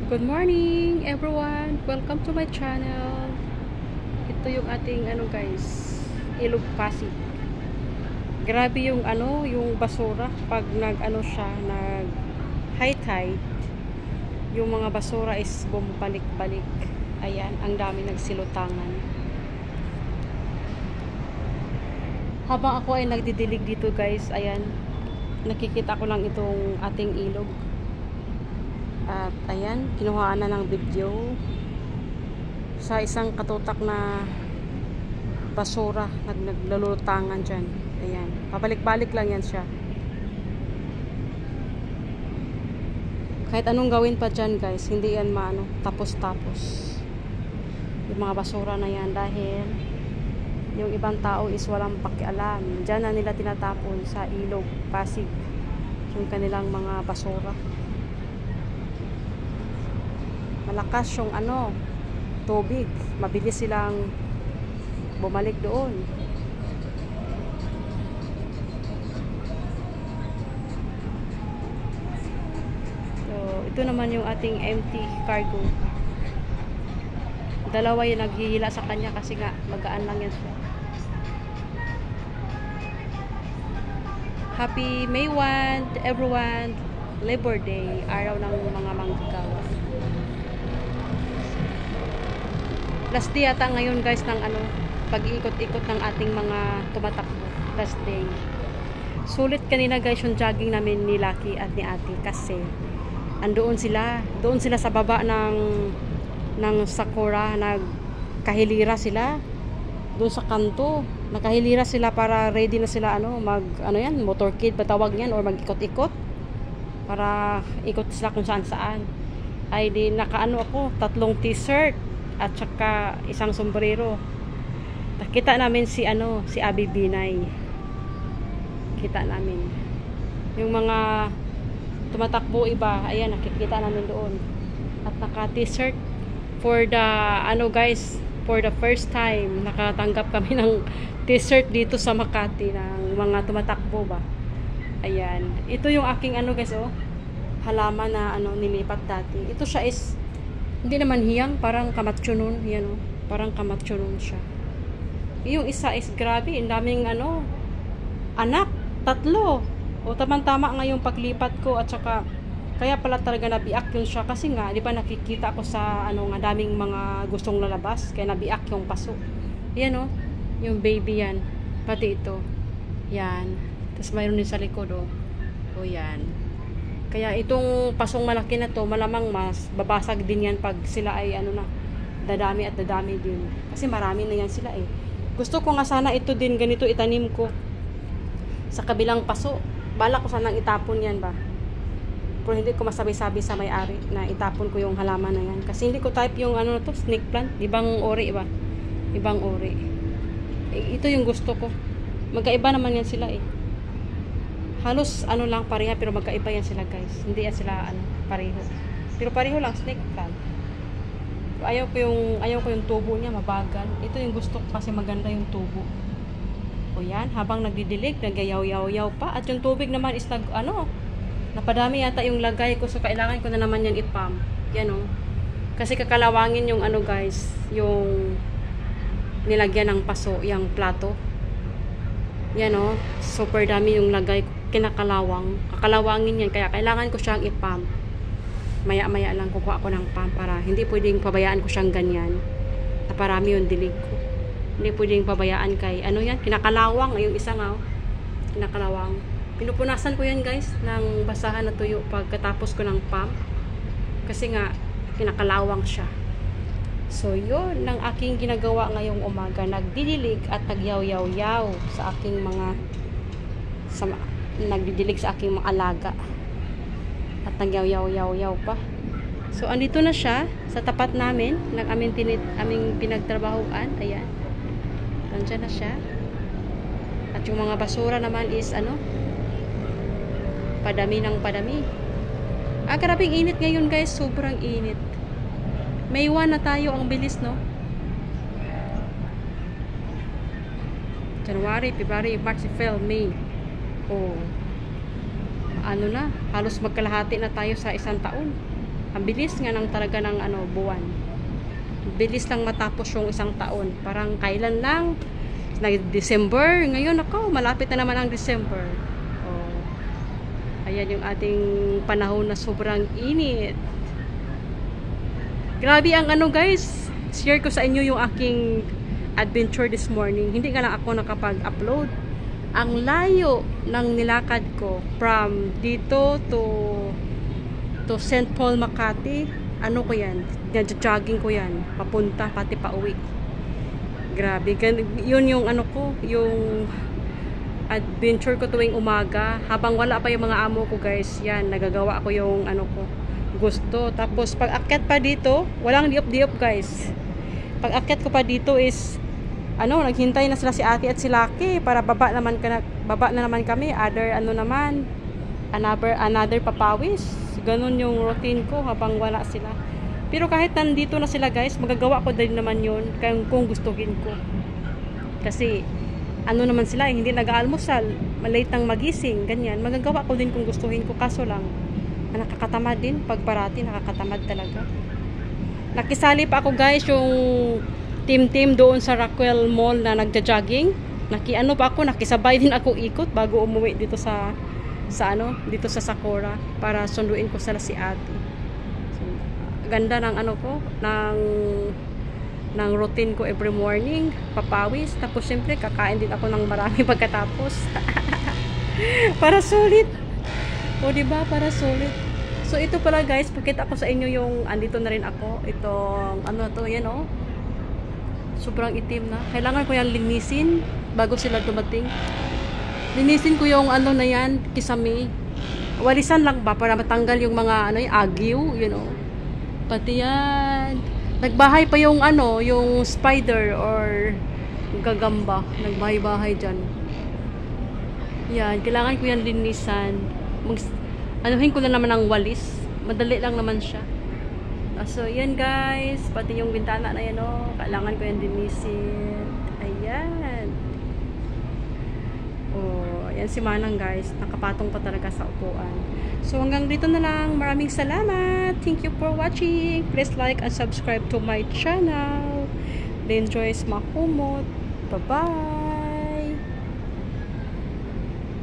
Good morning everyone! Welcome to my channel. Ito yung ating guys, Ilog Pasig. Grabe yung yung basura pag siya, nag high tide. Yung mga basura is bumabalik-balik. Ayan, ang dami nagsilutangan. Habang ako ay nagdidilig dito guys, ayan, nakikita ko lang itong ating ilog. At ayan, kinuhaan na ng video sa isang katutak na basura, naglalulutangan dyan. Ayan, pabalik-balik lang yan siya. Kahit anong gawin pa dyan guys, hindi yan tapos-tapos yung mga basura na yan, dahil yung ibang tao is walang pakialam. Dyan na nila tinatapon sa Ilog Pasig yung kanilang mga basura. Malakas yung tubig, mabilis silang bumalik doon. So ito naman yung ating empty cargo. Dalawa yung naghihila sa kanya kasi nga magaan lang yan siya. Happy May 1 everyone, Labor Day, araw ng mga manggagawa. Last day yata ngayon guys ng pag-iikot-ikot ng ating mga tumatakbo. Last day. Sulit kanina guys yung jogging namin ni Lucky at ni Ate kasi andoon sila. Doon sila sa baba ng Sakura, nagkahilira sila. Doon sa kanto, nakahilira sila para ready na sila motorcade ba tawag niyan, or mag-ikot-ikot para ikot sila kung saan-saan. Ay di ako, 3 t-shirt at saka isang sombrero. Nakita namin si Abi Binay. Kita namin yung mga tumatakbo iba, ayan, nakikita namin doon. At naka t-shirt for the guys, for the first time nakatanggap kami ng t-shirt dito sa Makati ng mga tumatakbo ba. Ayan, ito yung aking guys, halaman na nilipat dati. Ito siya is hindi naman hiyang, parang kamatsyo nun. Yan parang kamatsyo nun siya. Yung isa is grabe, ang daming anak, 3. O tamang-tama nga yung paglipat ko, at saka kaya pala talaga nabiak yun siya kasi nga, di ba nakikita ko sa nga daming mga gustong lalabas, kaya nabiak yung paso. Yan yung baby yan. Pati ito. Yan. Tapos mayroon din sa likod o yan. Kaya itong pasong malaki na to, malamang mas babasag din yan pag sila ay dadami at dadami din. Kasi marami na yan sila eh. Gusto ko nga sana ito din, ganito itanim ko sa kabilang paso. Bala ko sanang itapon yan ba. Pero hindi ko masabi-sabi sa may-ari na itapon ko yung halaman na yan. Kasi hindi ko type yung snake plant. Ibang ori ba? Ibang ori. Ito yung gusto ko. Magkaiba naman yan sila eh. Halos lang pareha, pero magkaiba yan sila guys. Hindi yan sila pareho. Pero pareho lang, snake plant. Ayaw ko yung tubo niya mabagal. Ito yung gusto ko kasi maganda yung tubo. O yan, habang nagdidilig, nagyayaw-yaw pa. At yung tubig naman is napadami yata yung lagay ko. So kailangan ko na naman yan ipump. Yan kasi kakalawangin yung guys, yung nilagyan ng paso, yung plato. Yan super dami yung lagay, kakalawangin yan, kaya kailangan ko siyang ipump. Maya-maya lang kukuha ako ng pump, para hindi pwedeng pabayaan ko siyang ganyan na parami yung dilig ko. Hindi pwedeng pabayaan kay yan, kinakalawang. Yung isa nga kinakalawang. Pinupunasan ko yan guys ng basahan na tuyo pagkatapos ko ng pump kasi nga kinakalawang siya. So yun ang aking ginagawa ngayong umaga, nagdidilig at nagyaw-yaw-yaw sa aking nagdidilig sa aking mga alaga at nagyaw-yaw-yaw pa. So andito na siya sa tapat namin ng aming pinagtrabahuan. Ayan, nandiyan na siya. At yung mga basura naman is padami ng padami. Grabing init ngayon guys, sobrang init. May 1 na tayo, ang bilis January, February, March, April, May. Halos magkalahati na tayo sa isang taon. Ang bilis nga ng talaga ng ano, buwan. Bilis lang matapos yung isang taon. Parang kailan lang? December. Ngayon ako, malapit na naman ang December. Oh. Ayan yung ating panahon na sobrang init. Grabe ang ano guys. Share ko sa inyo yung aking adventure this morning. Hindi nga lang ako nakapag-upload. Ang layo ng nilakad ko from dito to St. Paul, Makati. Ano ko yan? Jogging ko yan. Papunta, pati pa uwi. Grabe. Yun yung ano ko, yung adventure ko tuwing umaga. Habang wala pa yung mga amo ko guys. Yan, nagagawa ko yung ano ko. Gusto. Tapos pag akyat pa dito, walang diop-diop guys. Pag akyat ko pa dito is ano, naghintay na sila si Ate at si Lucky para baba na naman kami. Another papawis. Ganun yung routine ko habang wala sila. Pero kahit nandito na sila guys, magagawa ko din naman yun kung gustuhin ko. Kasi ano naman sila, hindi nag-aalmusal, malate nang magising, ganyan. Magagawa ko din kung gustuhin ko, kaso lang nakakatamad din. Pag parati, nakakatamad talaga. Nakisali pa ako guys yung team doon sa Rockwell Mall na nagja-jogging. Nakisabay din ako ikot bago umuwi dito dito sa Sakura para sunduin ko sila si Ate. So, ganda ng ano ko, ng routine ko every morning, papawis, tapos syempre kakain din ako ng marami pagkatapos. Para sulit. O diba, para sulit. So ito pala guys, pakita ko sa inyo yung andito na rin ako. Itong ano to, yan oh. Sobrang itim na. Kailangan ko yan linisin bago sila dumating. Linisin ko yung ano na yan, kisame. Walisan lang ba para matanggal yung mga ano, yung agiw, you know. Pati yan. Nagbahay pa yung ano, yung spider or gagamba. Nagbahay-bahay dyan. Yan, kailangan ko yan linisan. Anuhin ko na naman ang walis. Madali lang naman siya. So, yan guys. Pati yung bintana na yan, oh. Kailangan ko yan linisin. Ayan. Oh, yan si Manang guys. Nakapatong pa talaga sa upuan. So, hanggang dito na lang. Maraming salamat. Thank you for watching. Please like and subscribe to my channel. Then, Joyce Mahumot. Bye-bye.